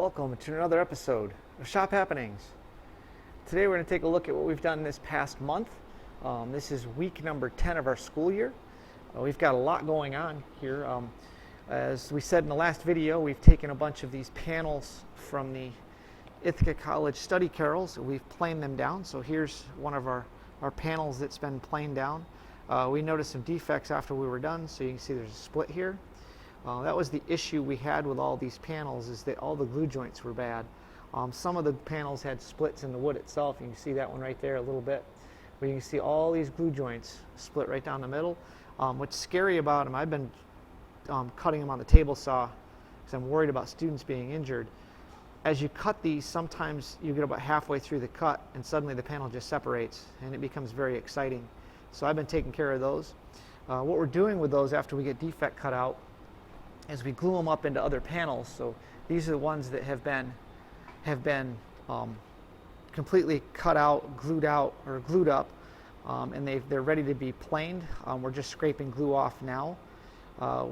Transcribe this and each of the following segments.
Welcome to another episode of Shop Happenings. Today we're going to take a look at what we've done this past month. This is week number 10 of our school year. We've got a lot going on here. As we said in the last video, we've taken a bunch of these panels from the Ithaca College study carols. We've planed them down. So here's one of our panels that's been planed down. We noticed some defects after we were done, so you can see there's a split here. That was the issue we had with all these panels, is that all the glue joints were bad. Some of the panels had splits in the wood itself. You can see that one right there a little bit. But you can see all these glue joints split right down the middle. What's scary about them, I've been cutting them on the table saw because I'm worried about students being injured. As you cut these, sometimes you get about halfway through the cut and suddenly the panel just separates and it becomes very exciting. So I've been taking care of those. What we're doing with those after we get defect cut out is we glue them up into other panels. So these are the ones that have been completely cut out, glued up, and they're ready to be planed. We're just scraping glue off now.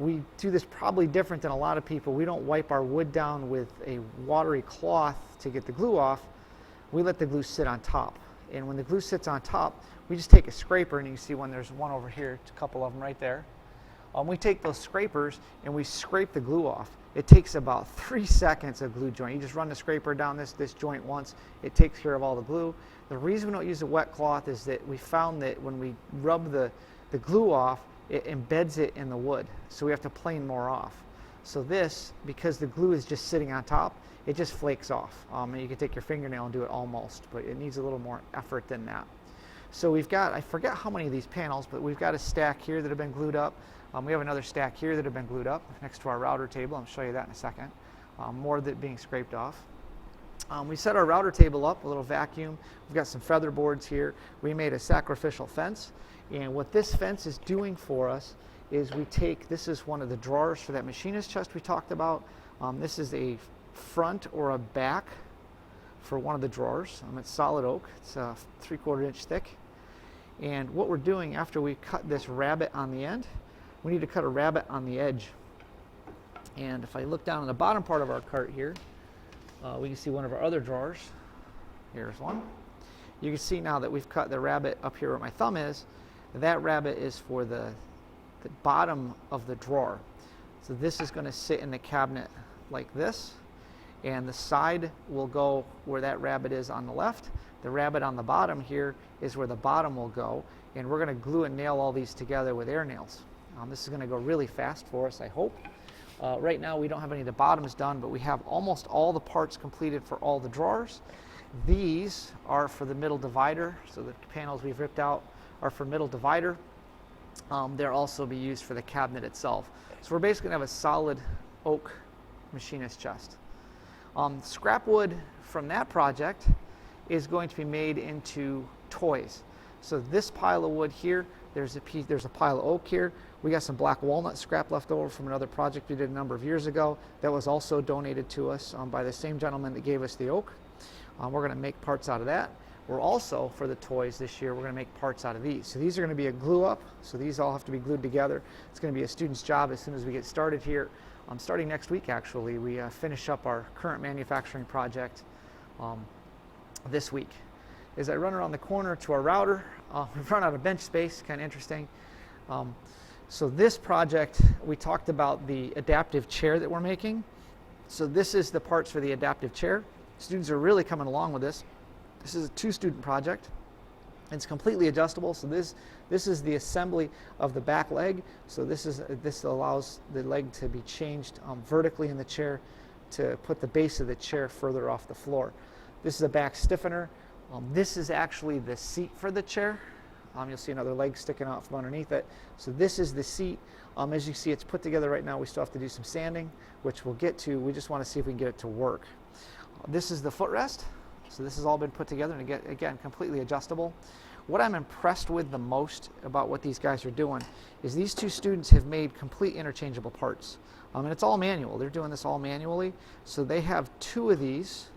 We do this probably different than a lot of people. We don't wipe our wood down with a watery cloth to get the glue off. We let the glue sit on top. And when the glue sits on top, we just take a scraper, and you can see when there's one over here, a couple of them right there. We take those scrapers and we scrape the glue off. It takes about 3 seconds of glue joint. You just run the scraper down this joint once. It takes care of all the glue. The reason we don't use a wet cloth is that we found that when we rub the glue off, it embeds it in the wood. So we have to plane more off. So this, because the glue is just sitting on top, it just flakes off. And you can take your fingernail and do it almost, but it needs a little more effort than that. So we've got, I forget how many of these panels, but we've got a stack here that have been glued up. We have another stack here that have been glued up next to our router table. I'll show you that in a second. More of it being scraped off. We set our router table up, a little vacuum. We've got some feather boards here. We made a sacrificial fence. And what this fence is doing for us is this is one of the drawers for that machinist chest we talked about. This is a front or a back for one of the drawers. It's solid oak. It's 3/4 inch thick. And what we're doing after we cut this rabbet on the end, we need to cut a rabbet on the edge. And if I look down on the bottom part of our cart here, we can see one of our other drawers. Here's one. You can see now that we've cut the rabbet up here where my thumb is. That rabbet is for the bottom of the drawer. So this is going to sit in the cabinet like this. And the side will go where that rabbet is on the left. The rabbet on the bottom here is where the bottom will go. And we're going to glue and nail all these together with air nails. This is going to go really fast for us, I hope. Right now we don't have any of the bottoms done, but we have almost all the parts completed for all the drawers. These are for the middle divider, so the panels we've ripped out are for middle divider. They'll also be used for the cabinet itself. So we're basically going to have a solid oak machinist chest. Scrap wood from that project is going to be made into toys. So this pile of wood here, there's a pile of oak here. We got some black walnut scrap left over from another project we did a number of years ago that was also donated to us by the same gentleman that gave us the oak. We're going to make parts out of that. We're also, for the toys this year, we're going to make parts out of these. So these are going to be a glue up. So these all have to be glued together. It's going to be a student's job as soon as we get started here. Starting next week, actually, we finish up our current manufacturing project this week. As I run around the corner to our router, we've run out of bench space, kind of interesting. So this project, we talked about the adaptive chair that we're making. So this is the parts for the adaptive chair. Students are really coming along with this. This is a 2-student project. It's completely adjustable. So this is the assembly of the back leg. So this allows the leg to be changed vertically in the chair to put the base of the chair further off the floor. This is a back stiffener. This is actually the seat for the chair. You'll see another leg sticking out from underneath it. So this is the seat. As you see, it's put together right now. We still have to do some sanding, which we'll get to. We just want to see if we can get it to work. This is the footrest. So this has all been put together and again, completely adjustable. What I'm impressed with the most about what these guys are doing is these 2 students have made complete interchangeable parts. And it's all manual. They're doing this all manually. So they have 2 of these.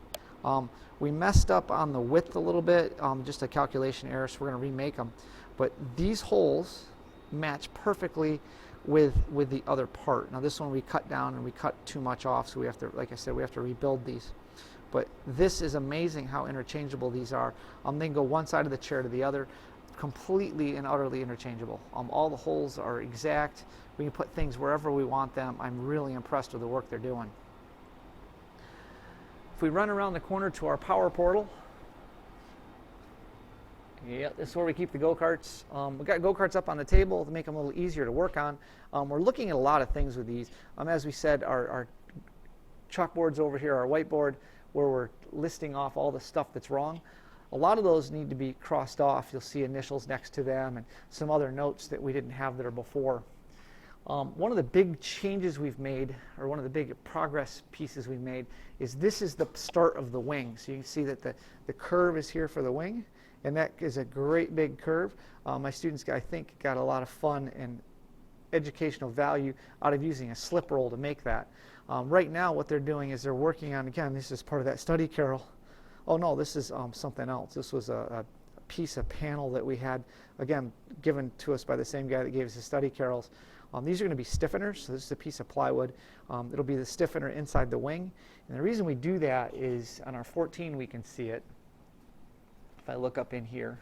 We messed up on the width a little bit, just a calculation error, so we're going to remake them. But these holes match perfectly with the other part. Now this one we cut down and we cut too much off, so we have to, like I said, we have to rebuild these. But this is amazing how interchangeable these are. They can go one side of the chair to the other, completely and utterly interchangeable. All the holes are exact. We can put things wherever we want them. I'm really impressed with the work they're doing. If we run around the corner to our power portal, yeah, this is where we keep the go-karts. We've got go-karts up on the table to make them a little easier to work on. We're looking at a lot of things with these. As we said, our chalkboards over here, our whiteboard, where we're listing off all the stuff that's wrong. A lot of those need to be crossed off. You'll see initials next to them and some other notes that we didn't have there before. One of the big changes we've made, or one of the big progress pieces we've made, is this is the start of the wing. So you can see that the curve is here for the wing, and that is a great big curve. My students, I think, got a lot of fun and educational value out of using a slip roll to make that. Right now what they're doing is they're working on, again, this is part of that study carrel. Oh no, this is something else. This was a piece of panel that we had, again, given to us by the same guy that gave us the study carrels. These are going to be stiffeners, so this is a piece of plywood. It'll be the stiffener inside the wing. And the reason we do that is on our 14 we can see it. If I look up in here.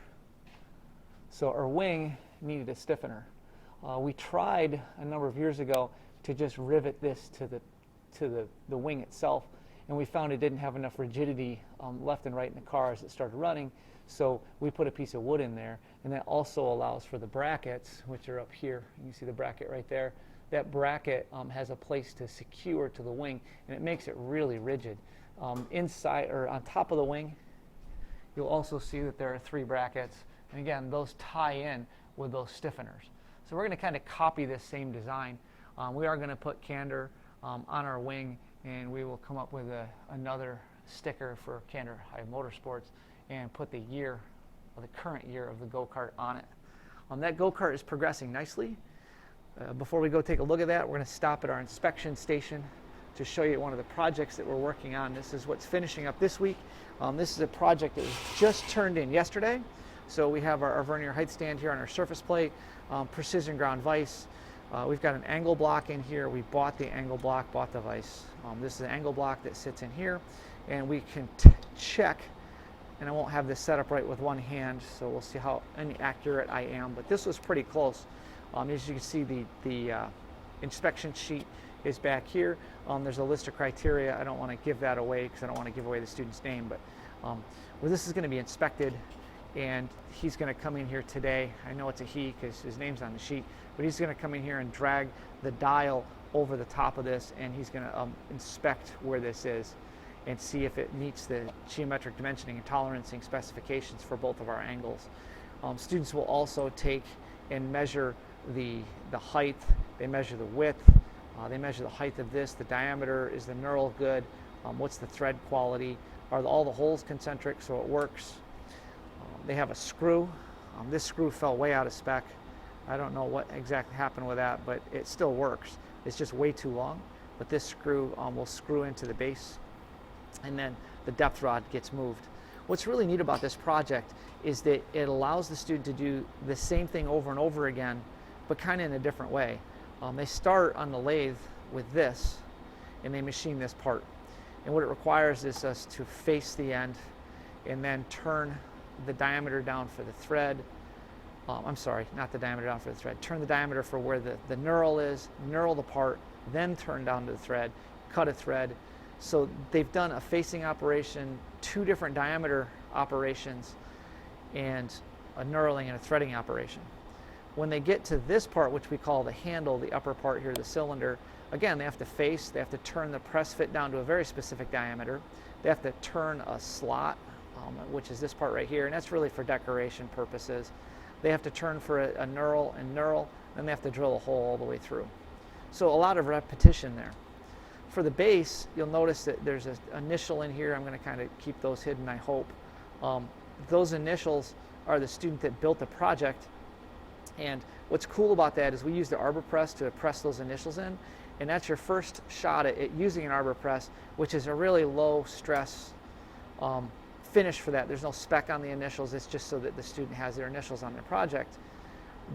So our wing needed a stiffener. We tried a number of years ago to just rivet this to the wing itself, and we found it didn't have enough rigidity left and right in the car as it started running, so we put a piece of wood in there, and that also allows for the brackets, which are up here. You can see the bracket right there. That bracket has a place to secure to the wing, and it makes it really rigid. Inside, or on top of the wing, you'll also see that there are 3 brackets, and again, those tie in with those stiffeners. So we're going to kind of copy this same design. We are going to put Candor on our wing, and we will come up with another sticker for Candor High Motorsports and put the year, or the current year of the go-kart on it. That go-kart is progressing nicely. Before we go take a look at that, we're going to stop at our inspection station to show you one of the projects that we're working on. This is what's finishing up this week. This is a project that was just turned in yesterday. So we have our vernier height stand here on our surface plate, precision ground vise. We've got an angle block in here. We bought the angle block, bought the vise. This is an angle block that sits in here, and we can check, and I won't have this set up right with one hand, so we'll see how inaccurate I am, but this was pretty close. As you can see, the inspection sheet is back here. There's a list of criteria. I don't want to give that away because I don't want to give away the student's name, but where this is going to be inspected, and he's going to come in here today. I know it's a he because his name's on the sheet, but he's going to come in here and drag the dial over the top of this, and he's going to inspect where this is and see if it meets the geometric dimensioning and tolerancing specifications for both of our angles. Students will also take and measure the height, they measure the width, they measure the height of this, the diameter, is the knurl good, what's the thread quality, are all the holes concentric so it works. They have a screw. This screw fell way out of spec. I don't know what exactly happened with that, but it still works. It's just way too long, but this screw will screw into the base, and then the depth rod gets moved. What's really neat about this project is that it allows the student to do the same thing over and over again, but kind of in a different way. They start on the lathe with this, and they machine this part. And what it requires is us to face the end and then turn the diameter down for the thread. I'm sorry, not the diameter down for the thread. Turn the diameter for where the knurl is, knurl the part, then turn down to the thread, cut a thread. So they've done a facing operation, 2 different diameter operations, and a knurling and a threading operation. When they get to this part, which we call the handle, the upper part here, the cylinder, again, they have to face, they have to turn the press fit down to a very specific diameter. They have to turn a slot, which is this part right here, and that's really for decoration purposes. They have to turn for a knurl and knurl, and they have to drill a hole all the way through. So a lot of repetition there. For the base, you'll notice that there's an initial in here. I'm going to kind of keep those hidden, I hope. Those initials are the student that built the project, and what's cool about that is we use the arbor press to press those initials in, and that's your first shot at it using an arbor press, which is a really low stress finish for that. There's no spec on the initials. It's just so that the student has their initials on their project.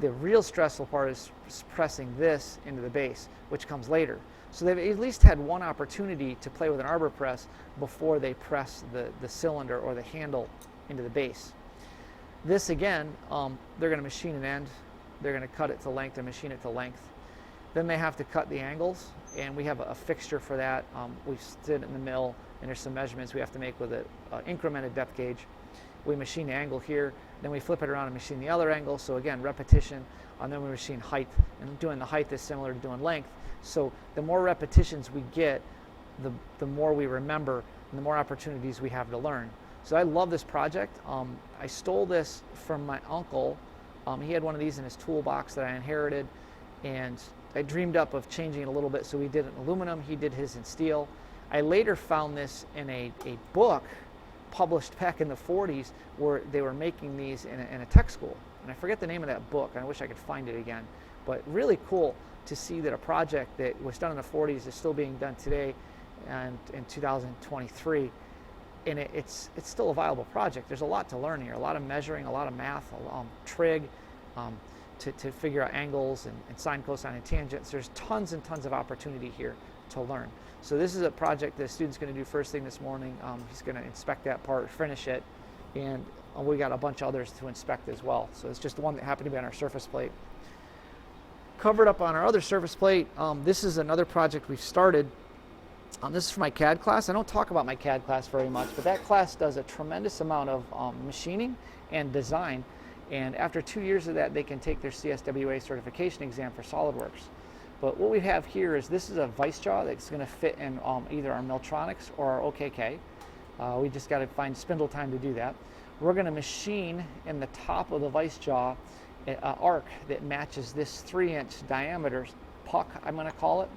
The real stressful part is pressing this into the base, which comes later. So they've at least had one opportunity to play with an arbor press before they press the cylinder or the handle into the base. This again, they're going to machine an end, they're going to cut it to length and machine it to length. Then they have to cut the angles, and we have a fixture for that. We sit in the mill, and there's some measurements we have to make with an incremented depth gauge. We machine the angle here, then we flip it around and machine the other angle. So again, repetition, and then we machine height. And doing the height is similar to doing length. So the more repetitions we get, the more we remember, and the more opportunities we have to learn. So I love this project. I stole this from my uncle. He had one of these in his toolbox that I inherited, and I dreamed up of changing it a little bit, so we did it in aluminum, he did his in steel. I later found this in a book published back in the 40s where they were making these in a tech school. And I forget the name of that book, and I wish I could find it again. But really cool to see that a project that was done in the 40s is still being done today and in 2023. And it's still a viable project. There's a lot to learn here, a lot of measuring, a lot of math, trig, to figure out angles and sine, cosine, and tangents. There's tons and tons of opportunity here to learn. So this is a project the student's going to do first thing this morning. He's going to inspect that part, finish it, and we got a bunch of others to inspect as well. So it's just the one that happened to be on our surface plate. Covered up on our other surface plate, this is another project we've started. This is for my CAD class. I don't talk about my CAD class very much, but that class does a tremendous amount of machining and design. And after 2 years of that, they can take their CSWA certification exam for SolidWorks. But what we have here is this is a vice jaw that's going to fit in either our Miltronics or our OKK. We just got to find spindle time to do that. We're going to machine in the top of the vice jaw an arc that matches this 3-inch diameter puck, I'm going to call it.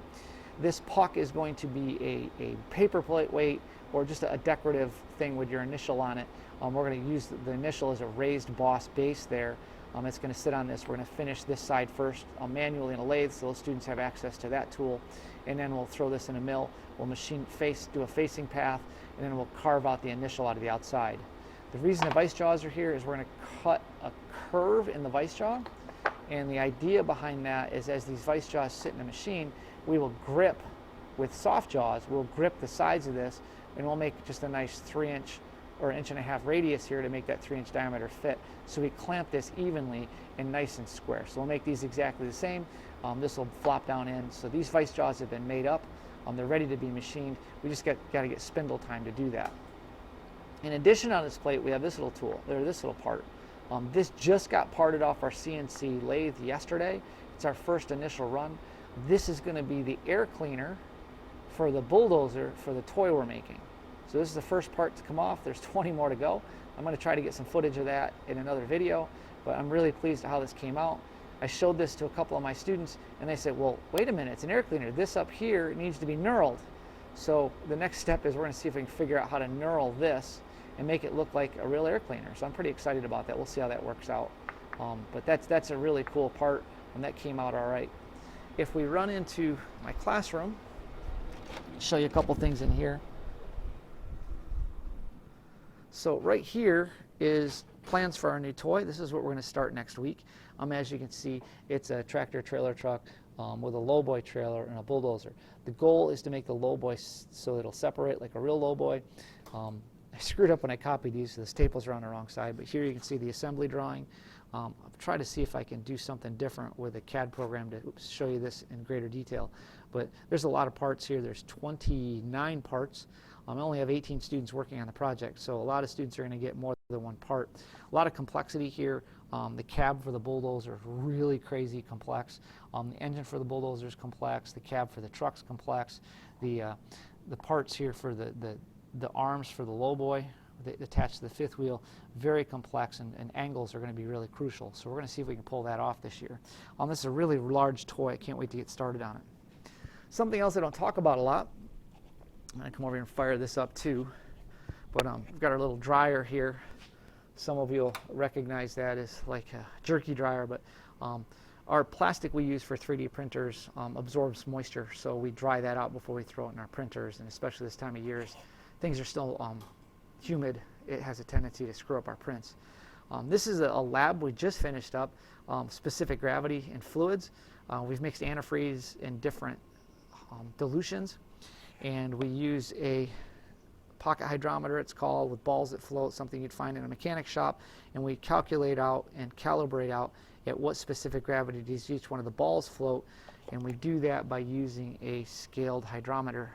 This puck is going to be a paper plate weight or just a decorative thing with your initial on it. We're going to use the initial as a raised boss base there. It's going to sit on this. We're going to finish this side first manually in a lathe, so those students have access to that tool. And then we'll throw this in a mill. We'll machine do a facing path, and then we'll carve out the initial out of the outside. The reason the vice jaws are here is we're going to cut a curve in the vice jaw. And the idea behind that is as these vice jaws sit in the machine, we will grip with soft jaws. We'll grip the sides of this, and we'll make just a nice 3-inch or 1.5 inch radius here to make that 3-inch diameter fit. So we clamp this evenly and nice and square. So we'll make these exactly the same. This will flop down in. So these vice jaws have been made up. They're ready to be machined. We just got to get spindle time to do that. In addition, on this plate, we have this little tool, or this little part. This just got parted off our CNC lathe yesterday. It's our first initial run. This is going to be the air cleaner for the bulldozer for the toy we're making. So this is the first part to come off. There's 20 more to go. I'm going to try to get some footage of that in another video, but I'm really pleased at how this came out. I showed this to a couple of my students, and they said, well, wait a minute, it's an air cleaner. This up here needs to be knurled. So the next step is we're going to see if we can figure out how to knurl this and make it look like a real air cleaner. So I'm pretty excited about that. We'll see how that works out. But that's a really cool part, and that came out all right. If we run into my classroom, show you a couple things in here. So right here is plans for our new toy. This is what we're going to start next week. As you can see, it's a tractor trailer truck with a lowboy trailer and a bulldozer. The goal is to make the lowboy so it'll separate like a real lowboy. I screwed up when I copied these, so the staples are on the wrong side, but here you can see the assembly drawing. I'll try to see if I can do something different with a CAD program to show you this in greater detail. But there's a lot of parts here. There's 29 parts. I only have 18 students working on the project, so a lot of students are going to get more than one part. A lot of complexity here. The cab for the bulldozer is really crazy complex. The engine for the bulldozer is complex. The cab for the truck's complex. The parts here for the arms for the lowboy that attach to the fifth wheel, very complex, and angles are going to be really crucial. So we're going to see if we can pull that off this year. This is a really large toy. I can't wait to get started on it. Something else I don't talk about a lot, I'm going to come over here and fire this up too, but we've got our little dryer here. Some of you will recognize that as like a jerky dryer, but our plastic we use for 3D printers absorbs moisture, so we dry that out before we throw it in our printers, and especially this time of year, things are still humid. It has a tendency to screw up our prints. This is a lab we just finished up, specific gravity and fluids. We've mixed antifreeze in different dilutions, and we use a pocket hydrometer, it's called, with balls that float, something you'd find in a mechanic shop, and we calculate out and calibrate out at what specific gravity does each one of the balls float, and we do that by using a scaled hydrometer.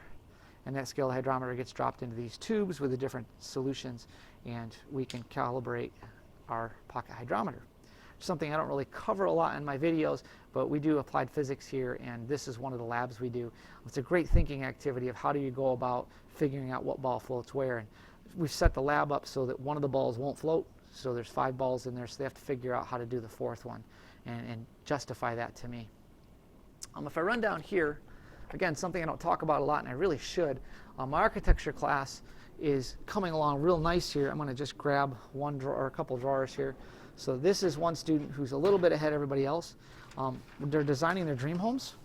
And that scaled hydrometer gets dropped into these tubes with the different solutions, and we can calibrate our pocket hydrometer. Something I don't really cover a lot in my videos, but we do applied physics here, and this is one of the labs we do. It's a great thinking activity of how do you go about figuring out what ball floats where. And we've set the lab up so that one of the balls won't float, so there's 5 balls in there, so they have to figure out how to do the 4th one and justify that to me. If I run down here, again, something I don't talk about a lot, and I really should, my architecture class is coming along real nice here. I'm going to just grab one drawer or a couple drawers here. So this is one student who's a little bit ahead of everybody else. They're designing their dream homes,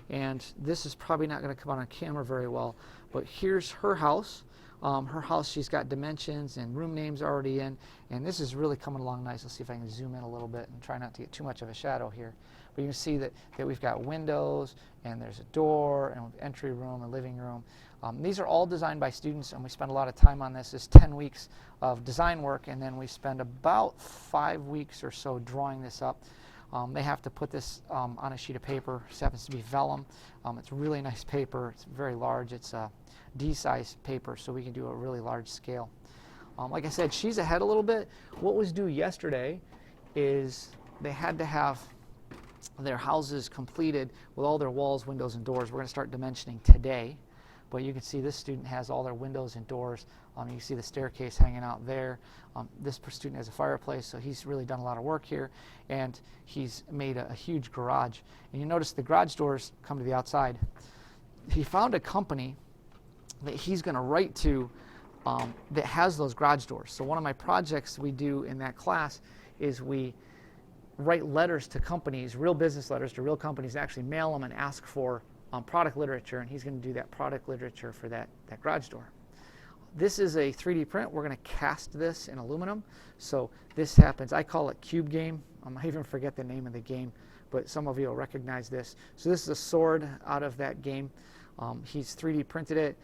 and this is probably not going to come out on camera very well, but here's her house. Her house, she's got dimensions and room names already in, and this is really coming along nice. Let's see if I can zoom in a little bit and try not to get too much of a shadow here. But you can see that we've got windows, and there's a door, and entry room, and living room. These are all designed by students, and we spend a lot of time on this. It's 10 weeks of design work, and then we spend about 5 weeks or so drawing this up. They have to put this on a sheet of paper. This happens to be vellum. It's really nice paper. It's very large. It's a D-size paper, so we can do a really large scale. Like I said, she's ahead a little bit. What was due yesterday is they had to have their houses completed with all their walls, windows, and doors. We're going to start dimensioning today. But you can see this student has all their windows and doors. You can see the staircase hanging out there. This student has a fireplace, so he's really done a lot of work here. And he's made a huge garage. And you notice the garage doors come to the outside. He found a company that he's going to write to that has those garage doors. So one of my projects we do in that class is we write letters to companies, real business letters to real companies, and actually mail them and ask for product literature, and he's going to do that product literature for that garage door. This is a 3D print. We're going to cast this in aluminum. So this happens, I call it Cube Game. I even forget the name of the game, but some of you will recognize this. So this is a sword out of that game. He's 3D printed it.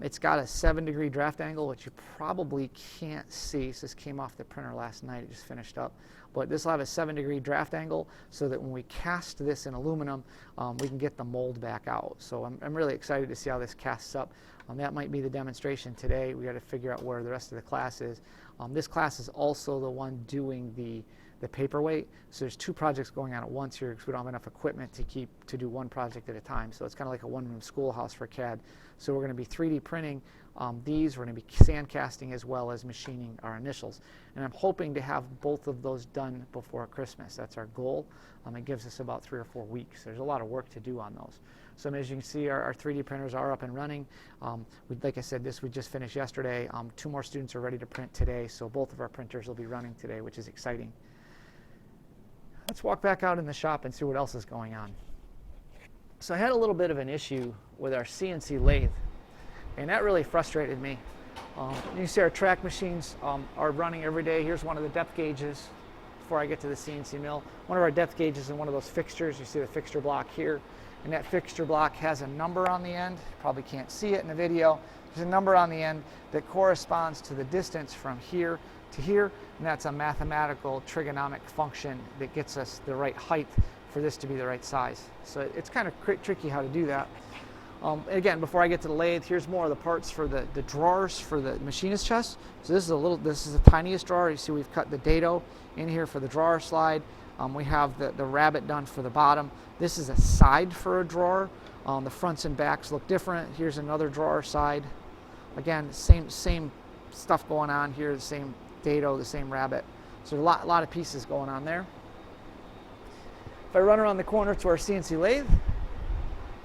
It's got a 7-degree draft angle, which you probably can't see. So this came off the printer last night. It just finished up. But this will have a 7-degree draft angle so that when we cast this in aluminum, we can get the mold back out. So I'm really excited to see how this casts up. That might be the demonstration today. We got to figure out where the rest of the class is. This class is also the one doing the paperweight. So there's 2 projects going on at once here because we don't have enough equipment to do one project at a time. So it's kind of like a one-room schoolhouse for CAD. So we're going to be 3D printing these. We're going to be sand casting as well as machining our initials. And I'm hoping to have both of those done before Christmas. That's our goal. It gives us about 3 or 4 weeks. There's a lot of work to do on those. So as you can see, our 3D printers are up and running. Like I said, this we just finished yesterday. 2 more students are ready to print today. So both of our printers will be running today, which is exciting. Let's walk back out in the shop and see what else is going on. So I had a little bit of an issue with our CNC lathe, and that really frustrated me. You can see our track machines are running every day. Here's one of the depth gauges before I get to the CNC mill. One of our depth gauges is in one of those fixtures. You see the fixture block here, and that fixture block has a number on the end. You probably can't see it in the video. There's a number on the end that corresponds to the distance from here to here, and that's a mathematical trigonomic function that gets us the right height for this to be the right size. So it's kind of tricky how to do that. Again, before I get to the lathe, here's more of the parts for the drawers for the machinist chest. So this is the tiniest drawer. You see we've cut the dado in here for the drawer slide. We have the rabbet done for the bottom. This is a side for a drawer. The fronts and backs look different. Here's another drawer side. Again, same stuff going on here, the same dado, the same rabbet. So a lot of pieces going on there. If I run around the corner to our CNC lathe,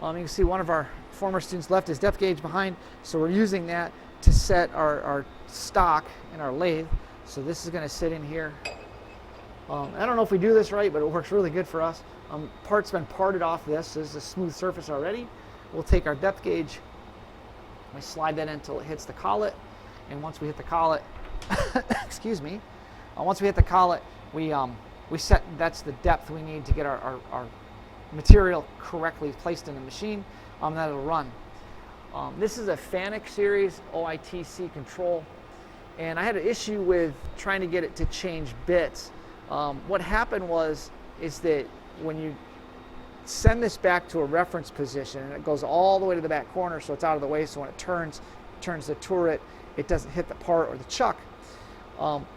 you can see one of our former students left his depth gauge behind, so we're using that to set our stock in our lathe. So this is going to sit in here. I don't know if we do this right, but it works really good for us. Part's been parted off this. This is a smooth surface already. We'll take our depth gauge, we slide that in until it hits the collet, and once we hit the collet, excuse me, Once we hit the collet, we set, that's the depth we need to get our material correctly placed in the machine, that it'll run. This is a FANUC series OITC control, and I had an issue with trying to get it to change bits. What happened is that when you send this back to a reference position, and it goes all the way to the back corner so it's out of the way, so when it turns the turret, it doesn't hit the part or the chuck.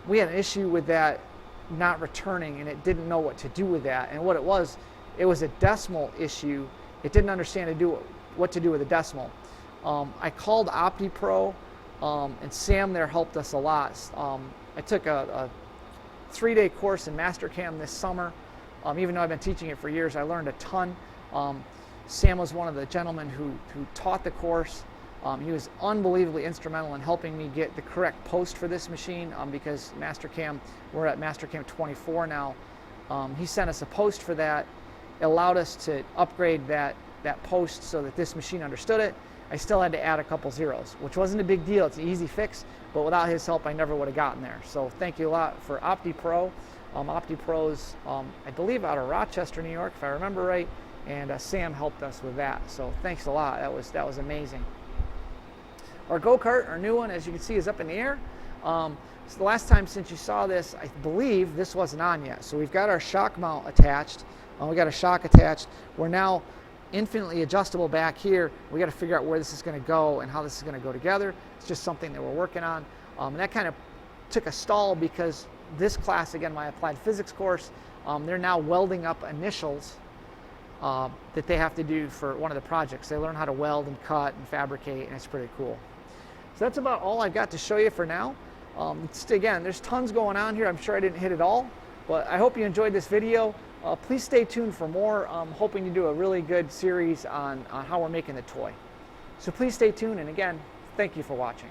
We had an issue with that not returning, and it didn't know what to do with that. And what it was a decimal issue. It didn't understand what to do with a decimal. I called OptiPro, and Sam there helped us a lot. I took a 3-day course in Mastercam this summer. Even though I've been teaching it for years, I learned a ton. Sam was one of the gentlemen who taught the course. He was unbelievably instrumental in helping me get the correct post for this machine, because Mastercam, we're at Mastercam 24 now. He sent us a post for that. It allowed us to upgrade that post so that this machine understood it. I still had to add a couple zeros, which wasn't a big deal. It's an easy fix, but without his help, I never would have gotten there. So thank you a lot for OptiPro. OptiPro's, I believe, out of Rochester, New York, if I remember right, and Sam helped us with that. So thanks a lot. That was amazing. Our go-kart, our new one, as you can see, is up in the air. So the last time since you saw this, I believe this wasn't on yet. So we've got our shock mount attached. We got a shock attached. We're now infinitely adjustable back here. We got to figure out where this is going to go and how this is going to go together. It's just something that we're working on. And that kind of took a stall because this class, again, my applied physics course, they're now welding up initials that they have to do for one of the projects. They learn how to weld and cut and fabricate, and it's pretty cool. So that's about all I've got to show you for now. Again, there's tons going on here. I'm sure I didn't hit it all, but I hope you enjoyed this video. Please stay tuned for more. I'm hoping to do a really good series on how we're making the toy. So please stay tuned, and again, thank you for watching.